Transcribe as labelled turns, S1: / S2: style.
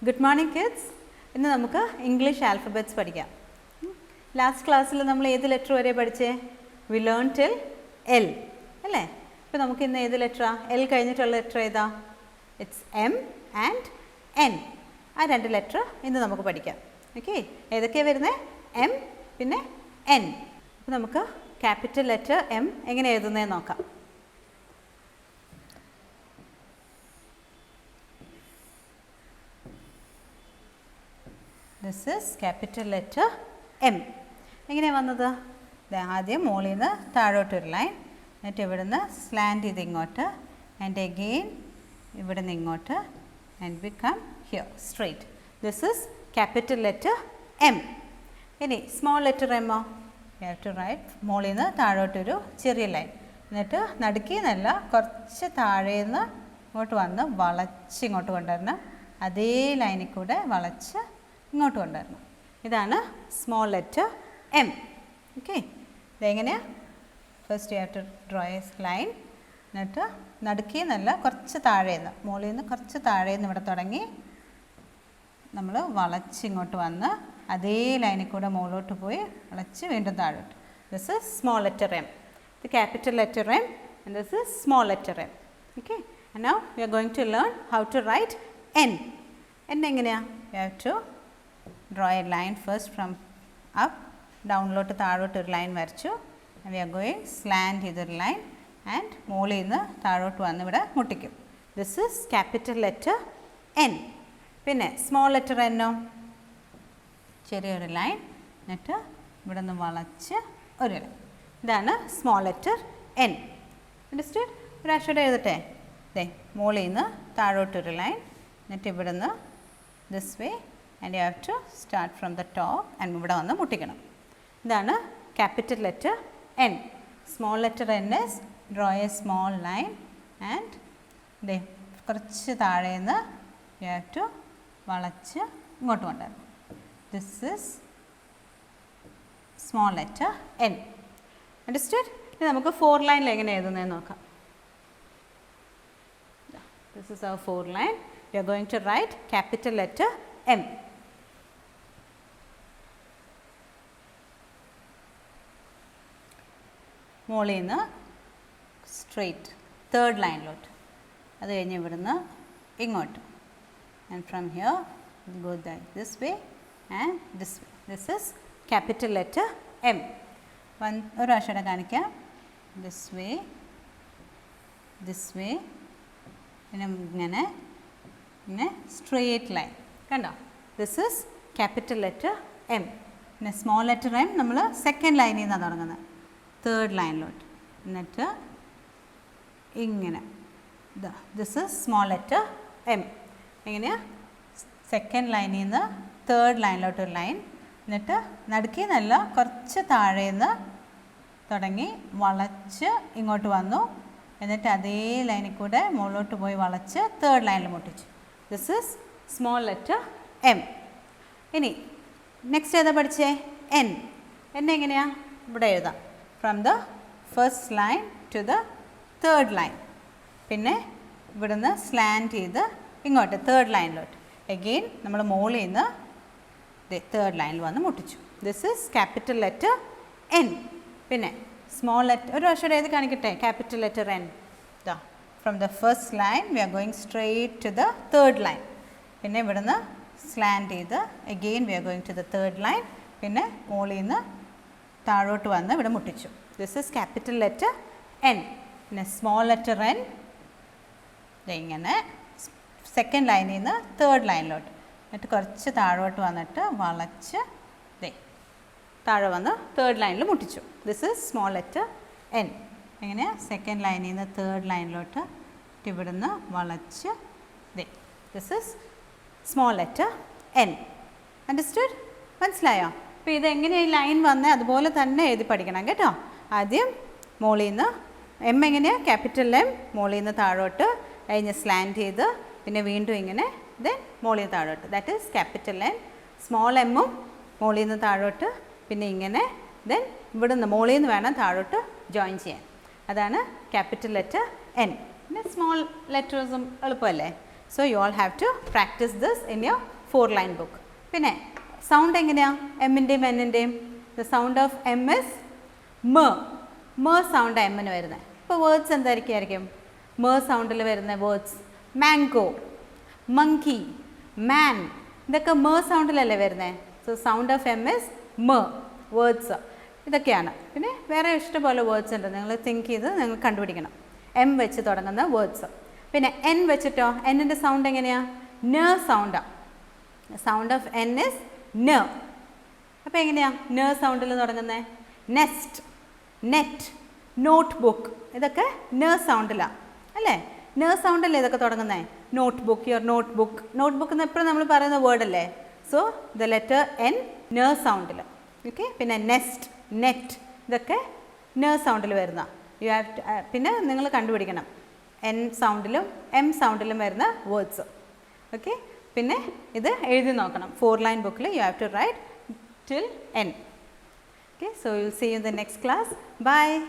S1: Good morning kids. ഇന്ന് നമുക്ക് English alphabets പഠിക്കാം. ലാസ്റ്റ് ക്ലാസ്സിൽ നമ്മൾ ഏത് ലെറ്റർ വരെ പഠിച്ചേ? We learned till L. അല്ലേ? ഇപ്പോൾ നമുക്ക് ഇന്ന് ഏത് ലെറ്ററാ? L കഴിഞ്ഞിട്ടുള്ള ലെറ്റർ ഏതാ? It's M and N. ആ രണ്ട് ലെറ്റർ ഇന്ന് നമുക്ക് പഠിക്കാം. ഓക്കെ, ഏതൊക്കെയാണ് വരുന്നത്? M പിന്നെ N. അപ്പോൾ നമുക്ക് ക്യാപിറ്റൽ ലെറ്റർ M എങ്ങനെ എഴുതുന്നതെന്ന് നോക്കാം. This is capital letter M. എങ്ങനെയാണ് വന്നത്? ആദ്യം മുകളിൽ നിന്ന് താഴോട്ടൊരു ലൈൻ, എന്നിട്ട് ഇവിടെ നിന്ന് സ്ലാൻഡ് ചെയ്ത് ഇങ്ങോട്ട്, ആൻഡ് അഗെയിൻ ഇവിടെ നിന്ന് ഇങ്ങോട്ട്, and we come here straight. This is capital letter M. ഇനി സ്മോൾ ലെറ്റർ എമ്മോ? യു ഹാവ് ടു റൈറ്റ് മുകളിൽ നിന്ന് താഴോട്ടൊരു ചെറിയ ലൈൻ, എന്നിട്ട് നടുക്കിന്നല്ല കുറച്ച് താഴേന്ന് ഇങ്ങോട്ട് വന്ന് വളച്ച് ഇങ്ങോട്ട് കൊണ്ടുവരണം. അതേ ലൈനിൽ കൂടെ വളച്ച് ഇങ്ങോട്ട് കൊണ്ടുവരണം. ഇതാണ് സ്മോൾ ലെറ്റർ M. ഓക്കെ, ഇതെങ്ങനെയാണ്? First you have to draw a line, എന്നിട്ട് നടുക്കിന്നല്ല കുറച്ച് താഴേന്ന്, മുകളിൽ നിന്ന് കുറച്ച് താഴേന്ന് ഇവിടെ തുടങ്ങി നമ്മൾ വളച്ച് ഇങ്ങോട്ട് വന്ന് അതേ ലൈനിൽ കൂടെ മുകളിലോട്ട് പോയി വളച്ച് വീണ്ടും താഴോട്ട്. This is small letter M. ഇത് capital letter M and this is small letter M. Okay, and now we are going to learn how to write N. N എങ്ങനെയാണ്? You have to draw a line first from up, downലോട്ട് താഴോട്ട് ഒരു line വരച്ചു. and we are going slant ചെയ്തൊരു line and മുകളിൽ നിന്ന് താഴോട്ട് വന്ന് ഇവിടെ മുട്ടിക്കും. This is capital letter N. പിന്നെ സ്മോൾ ലെറ്റർ എന്നോ? ചെറിയൊരു ലൈൻ, എന്നിട്ട് ഇവിടെ നിന്ന് വളച്ച് ഒരു ലൈൻ. ഇതാണ് സ്മോൾ ലെറ്റർ N. അണ്ടർസ്റ്റാൻഡ്? ഒരു അക്ഷരം എഴുതട്ടെ. ദേ മുകളിൽ നിന്ന് താഴോട്ടൊരു ലൈൻ, എന്നിട്ട് ഇവിടെ നിന്ന് this way, and you have to start from the top and ഇവിടെ വന്ന് മുട്ടിക്കണം. ഇതാണ് capital letter N. Small letter N is draw a small line and ദേ കുറച്ച് താഴേന്ന് you have to വളച്ച് ഇങ്ങോട്ട് കൊണ്ടുവരണം. This is small letter N. Understand? ഇനി നമുക്ക് 4 ലൈനിൽ എങ്ങനെ എഴുതുന്നതെന്ന് നോക്കാം. This is our 4 line. We are going to write capital letter M. മുകളിൽ നിന്ന് സ്ട്രെയിറ്റ് തേർഡ് ലൈനിലോട്ട്, അത് കഴിഞ്ഞ് ഇവിടുന്ന് ഇങ്ങോട്ട്, and from here go this way and this way. This is capital letter M. ഒരു അക്ഷരം കാണിക്കാം. ദിസ് വേ, ദിസ് വേ, പിന്നെ ഇങ്ങനെ ഇങ്ങനെ സ്ട്രെയിറ്റ് ലൈൻ. കണ്ടോ? This is capital letter M. പിന്നെ സ്മോൾ ലെറ്റർ M നമ്മൾ സെക്കൻഡ് ലൈനിൽ നിന്നാണ് തുടങ്ങുന്നത്, തേർഡ് ലൈനിലോട്ട്, എന്നിട്ട് ഇങ്ങനെ. This is small letter M. എങ്ങനെയാണ്? സെക്കൻഡ് ലൈനിൽ നിന്ന് തേർഡ് ലൈനിലോട്ട് ഒരു ലൈൻ, എന്നിട്ട് നടുക്കിന്നല്ല കുറച്ച് താഴേന്ന് തുടങ്ങി വളച്ച് ഇങ്ങോട്ട് വന്നു, എന്നിട്ട് അതേ ലൈനിൽ കൂടെ മുകളിലോട്ട് പോയി വളച്ച് തേർഡ് ലൈനിൽ മുട്ടിച്ചു. This is small letter M. ഇനി നെക്സ്റ്റ് ഏതാ പഠിച്ചേ? N. N എങ്ങനെയാണ്? ഇവിടെ എഴുതാം. From the first line to the third line, പിന്നെ ഇവിടുന്ന് സ്ലാൻഡ് ചെയ്ത് ഇങ്ങോട്ട് തേർഡ് ലൈനിലോട്ട്, എഗെയിൻ നമ്മൾ മുകളിൽ നിന്ന് തേർഡ് ലൈനിൽ വന്ന് മുട്ടിച്ചു. This is capital letter N. പിന്നെ സ്മോൾ ലെറ്റർ ഒരു അക്ഷരം ഏത് കാണിക്കട്ടെ? Capital letter N. ദാ from the first line we are going straight to the third line, പിന്നെ ഇവിടുന്ന് സ്ലാൻഡ് ചെയ്ത് again we are going to the third line, പിന്നെ മുകളിൽ നിന്ന് താഴോട്ട് വന്ന് ഇവിടെ മുട്ടിച്ചു. This is capital letter N. പിന്നെ സ്മോൾ ലെറ്റർ N ഇങ്ങനെ സെക്കൻഡ് ലൈനിൽ നിന്ന് തേർഡ് ലൈനിലോട്ട്, എന്നിട്ട് കുറച്ച് താഴോട്ട് വന്നിട്ട് വളച്ച് ദേ താഴെ വന്ന് തേർഡ് ലൈനിൽ മുട്ടിച്ചു. This is small letter N. എങ്ങനെയാണ്? സെക്കൻഡ് ലൈനിൽ നിന്ന് തേർഡ് ലൈനിലോട്ട് ഇവിടുന്ന് വളച്ച് ദേ. This is small letter N. Understood? മനസ്സിലായോ? അപ്പോൾ ഇതെങ്ങനെയാണ് ഈ ലൈൻ വന്നത് അതുപോലെ തന്നെ എഴുതി പഠിക്കണം കേട്ടോ. ആദ്യം മുകളിൽ നിന്ന് M എങ്ങനെയാണ്? ക്യാപിറ്റൽ M, മുകളിൽ നിന്ന് താഴോട്ട്, കഴിഞ്ഞ് സ്ലാൻഡ് ചെയ്ത്, പിന്നെ വീണ്ടും ഇങ്ങനെ, ദെൻ മുകളിൽ നിന്ന് താഴോട്ട്. That is capital N. Small എമ്മും മുകളിൽ നിന്ന് താഴോട്ട്, പിന്നെ ഇങ്ങനെ, ദെൻ ഇവിടെ നിന്ന് മുകളിൽ നിന്ന് വേണം താഴോട്ട് ജോയിൻ ചെയ്യാൻ. അതാണ് ക്യാപിറ്റൽ ലെറ്റർ N. പിന്നെ സ്മോൾ ലെറ്റേഴ്സും എളുപ്പമല്ലേ? So you all have to practice this in your 4-line book. പിന്നെ സൗണ്ട് എങ്ങനെയാണ് എമ്മിൻ്റെയും എന്നിൻ്റെയും? The sound of M is മ സൗണ്ട് എമ്മിന് വരുന്നത്. ഇപ്പോൾ വേർഡ്സ് എന്തായിരിക്കും? മ സൗണ്ടിൽ വരുന്ന വേർഡ്സ് മാംഗോ, മങ്കി, മാൻ, ഇതൊക്കെ മ സൗണ്ടിലല്ലേ വരുന്നത്. So sound of M is മ വേർഡ്സ് ഇതൊക്കെയാണ്. പിന്നെ വേറെ ഇഷ്ടംപോലെ വേർഡ്സ് ഉണ്ട്, നിങ്ങൾ തിങ്ക് ചെയ്ത് നിങ്ങൾ കണ്ടുപിടിക്കണം. എം വെച്ച് തുടങ്ങുന്ന വേർഡ്സ്. പിന്നെ എൻ വെച്ചിട്ടോ, എന്നിൻ്റെ സൗണ്ട് എങ്ങനെയാണ്? ന സൗണ്ടാണ്. സൗണ്ട് ഓഫ് എൻ ഇസ് ന. അപ്പോൾ എങ്ങനെയാണ് ന സൗണ്ടിൽ തുടങ്ങുന്നത്? നെസ്റ്റ്, നെറ്റ്, നോട്ട് ബുക്ക്, ഇതൊക്കെ ന സൗണ്ടിലാണ് അല്ലേ? ന സൗണ്ടല്ലേ ഇതൊക്കെ തുടങ്ങുന്നത്? Note book, your note book. Note book എന്ന് എപ്പോഴും നമ്മൾ പറയുന്ന വേർഡല്ലേ. സോ ദ ലെറ്റർ എൻ ന സൗണ്ടിൽ. ഓക്കെ. പിന്നെ നെസ്റ്റ്, നെറ്റ്, ഇതൊക്കെ ന സൗണ്ടിൽ വരുന്ന. യു ഹാവ് ടു പിന്നെ നിങ്ങൾ കണ്ടുപിടിക്കണം എൻ സൗണ്ടിലും എം സൗണ്ടിലും വരുന്ന വേർഡ്സ്. ഓക്കെ. പിന്നെ ഇത് എഴുതി നോക്കണം. 4-line ബുക്കിൽ you have to write till N. Okay, so we'll see you in the next class. Bye.